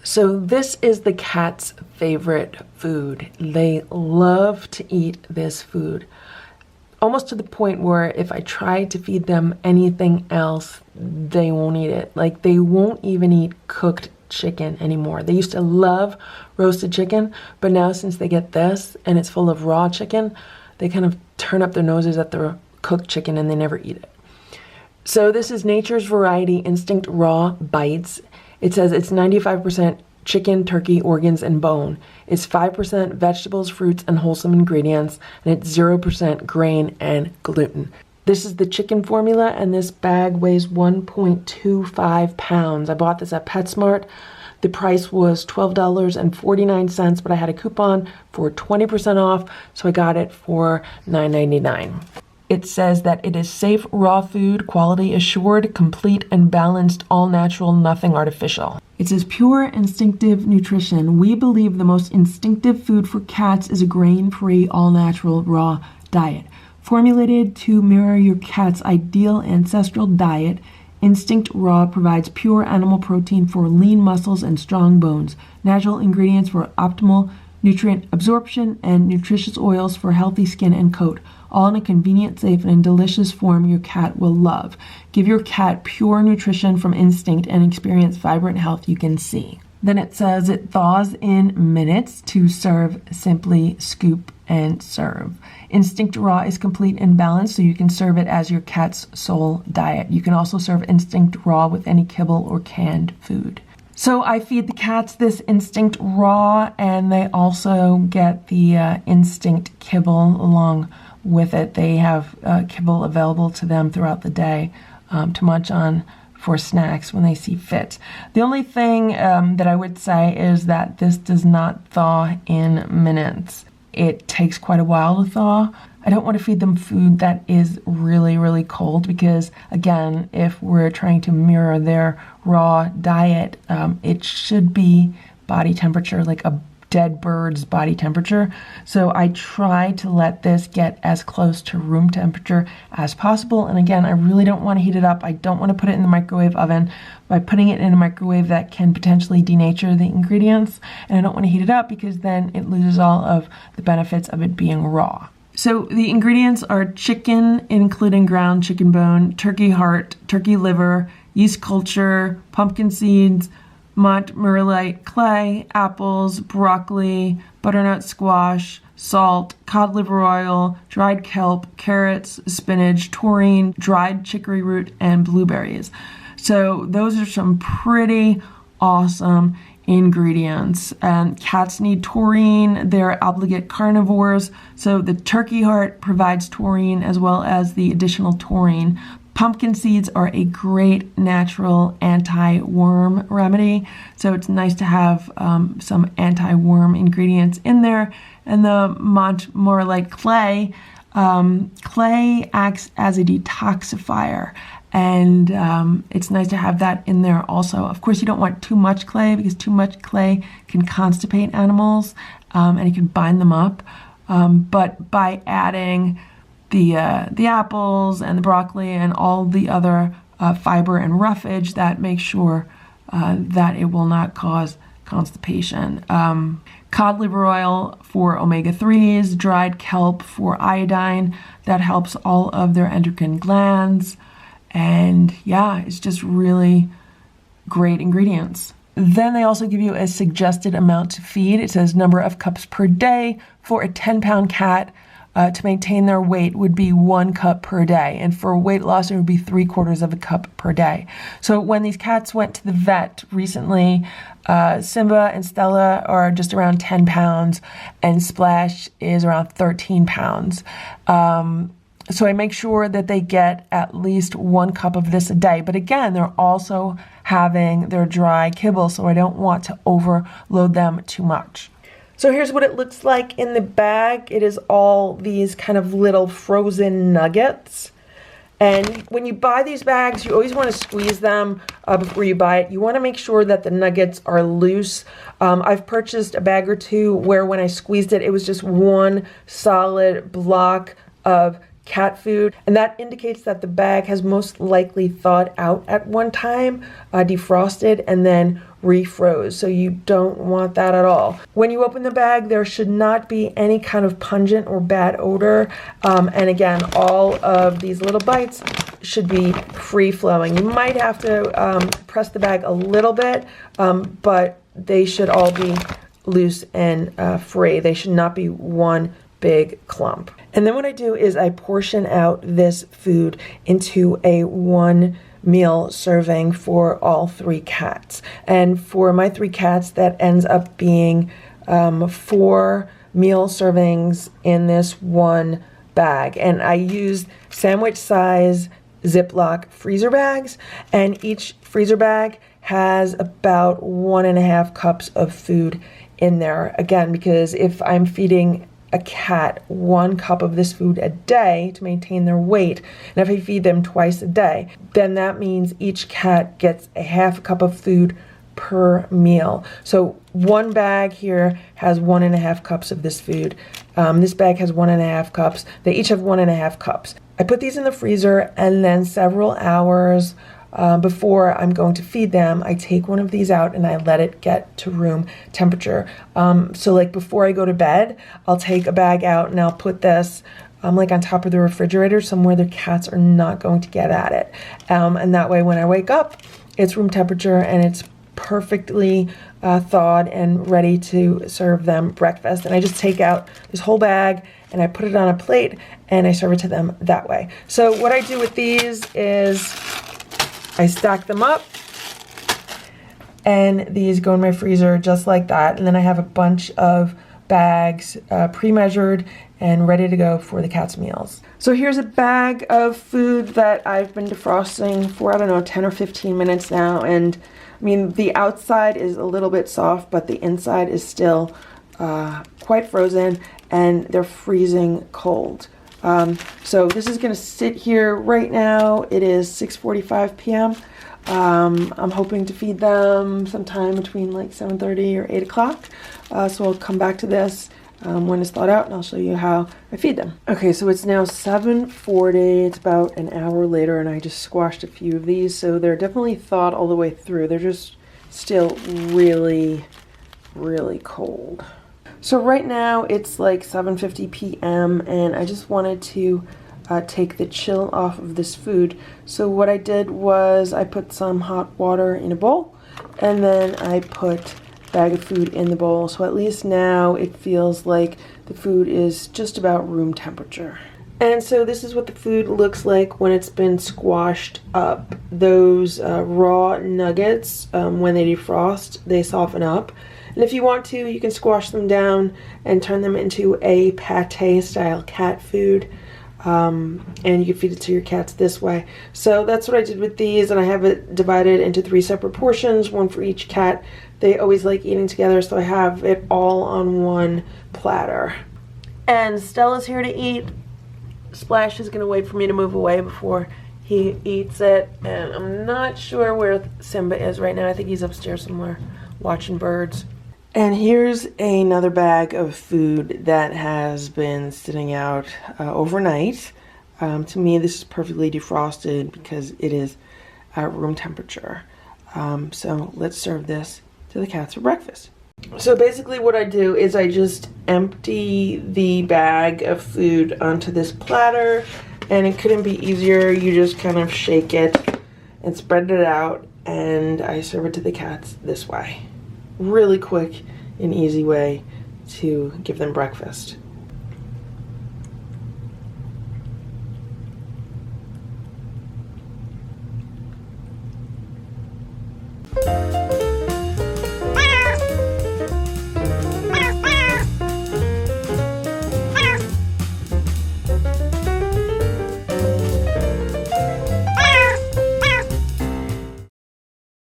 So this is the cat's favorite food. They love to eat this food. Almost to the point where if I try to feed them anything else, they won't eat it. Like, they won't even eat cooked chicken anymore. They used to love roasted chicken, but now since they get this and it's full of raw chicken, they kind of turn up their noses at the cooked chicken and they never eat it. So this is Nature's Variety Instinct Raw Bites. It says it's 95% chicken, turkey, organs, and bone. It's 5% vegetables, fruits, and wholesome ingredients, and it's 0% grain and gluten. This is the chicken formula, and this bag weighs 1.25 pounds. I bought this at PetSmart. The price was $12.49, but I had a coupon for 20% off, so I got it for $9.99. It says that it is safe, raw food, quality assured, complete and balanced, all natural, nothing artificial. It says pure instinctive nutrition. We believe the most instinctive food for cats is a grain-free, all-natural, raw diet. Formulated to mirror your cat's ideal ancestral diet, Instinct Raw provides pure animal protein for lean muscles and strong bones, natural ingredients for optimal nutrient absorption, and nutritious oils for healthy skin and coat, all in a convenient, safe, and delicious form your cat will love. Give your cat pure nutrition from instinct and experience vibrant health you can see. Then it says it thaws in minutes. To serve, simply scoop and serve. Instinct Raw is complete and balanced, so you can serve it as your cat's sole diet. You can also serve Instinct Raw with any kibble or canned food. So I feed the cats this Instinct Raw, and they also get the Instinct kibble along with it. They have kibble available to them throughout the day to munch on for snacks when they see fit. The only thing that I would say is that this does not thaw in minutes. It takes quite a while to thaw. I don't want to feed them food that is really, really cold because, again, if we're trying to mirror their raw diet, it should be body temperature, like a dead bird's body temperature. So I try to let this get as close to room temperature as possible. And again, I really don't want to heat it up. I don't want to put it in the microwave oven. By putting it in a microwave, that can potentially denature the ingredients. And I don't want to heat it up because then it loses all of the benefits of it being raw. So the ingredients are chicken, including ground chicken bone, turkey heart, turkey liver, yeast culture, pumpkin seeds, Montmorillonite clay, apples, broccoli, butternut squash, salt, cod liver oil, dried kelp, carrots, spinach, taurine, dried chicory root, and blueberries. So those are some pretty awesome ingredients. Cats need taurine. They're obligate carnivores. So the turkey heart provides taurine as well as the additional taurine. Pumpkin seeds are a great natural anti-worm remedy. So it's nice to have some anti-worm ingredients in there. And the Montmorillonite clay, clay acts as a detoxifier. And it's nice to have that in there also. Of course, you don't want too much clay because too much clay can constipate animals and it can bind them up. But by adding the apples and the broccoli and all the other fiber and roughage, that makes sure that it will not cause constipation. Cod liver oil for omega-3s, dried kelp for iodine, that helps all of their endocrine glands. And yeah, it's just really great ingredients. Then they also give you a suggested amount to feed. It says number of cups per day for a 10-pound cat. To maintain their weight would be 1 cup per day. And for weight loss, it would be 3/4 of a cup per day. So when these cats went to the vet recently, Simba and Stella are just around 10 pounds and Splash is around 13 pounds. So I make sure that they get at least 1 cup of this a day. But again, they're also having their dry kibble, so I don't want to overload them too much. So here's what it looks like in the bag. It is all these kind of little frozen nuggets. And when you buy these bags, you always want to squeeze them before you buy it. You want to make sure that the nuggets are loose. I've purchased a bag or two where when I squeezed it, it was just one solid block of cat food, and that indicates that the bag has most likely thawed out at one time, defrosted, and then refroze. So you don't want that at all. When you open the bag, there should not be any kind of pungent or bad odor. And again, all of these little bites should be free flowing. You might have to press the bag a little bit, but they should all be loose and free. They should not be one big clump. And then what I do is I portion out this food into a 1 meal serving for all 3 cats. And for my 3 cats, that ends up being 4 meal servings in this one bag. And I used sandwich size Ziploc freezer bags, and each freezer bag has about 1.5 cups of food in there. Again, because if I'm feeding a cat 1 cup of this food a day to maintain their weight, and if I feed them twice a day, then that means each cat gets a 1/2 cup of food per meal. So one bag here has 1.5 cups of this food. This bag has 1.5 cups. They each have 1.5 cups. I put these in the freezer, and then several hours before I'm going to feed them, I take one of these out and I let it get to room temperature. So like before I go to bed, I'll take a bag out and I'll put this like on top of the refrigerator somewhere the cats are not going to get at it. And that way when I wake up, it's room temperature and it's perfectly thawed and ready to serve them breakfast. And I just take out this whole bag and I put it on a plate and I serve it to them that way. So what I do with these is I stack them up, and these go in my freezer just like that. And then I have a bunch of bags pre-measured and ready to go for the cat's meals. So here's a bag of food that I've been defrosting for, I don't know, 10 or 15 minutes now. And I mean, the outside is a little bit soft, but the inside is still quite frozen, and they're freezing cold. So this is going to sit here right now. It is 6:45 p.m. I'm hoping to feed them sometime between like 7:30 or 8 o'clock. So I'll come back to this when it's thawed out, and I'll show you how I feed them. Okay, so it's now 7:40. It's about an hour later, and I just squashed a few of these. So they're definitely thawed all the way through. They're just still really, really cold. So right now it's like 7:50 p.m. and I just wanted to take the chill off of this food. So what I did was I put some hot water in a bowl, and then I put a bag of food in the bowl. So at least now it feels like the food is just about room temperature. And so this is what the food looks like when it's been squashed up. Those raw nuggets, when they defrost, they soften up. And if you want to, you can squash them down and turn them into a pate style cat food. And you can feed it to your cats this way. So that's what I did with these, and I have it divided into 3 separate portions, one for each cat. They always like eating together, so I have it all on one platter. And Stella's here to eat. Splash is gonna wait for me to move away before he eats it. And I'm not sure where Simba is right now. I think he's upstairs somewhere watching birds. And here's another bag of food that has been sitting out overnight. To me, this is perfectly defrosted because it is at room temperature. So let's serve this to the cats for breakfast. So basically what I do is I just empty the bag of food onto this platter, and it couldn't be easier. You just kind of shake it and spread it out, and I serve it to the cats this way. Really quick and easy way to give them breakfast.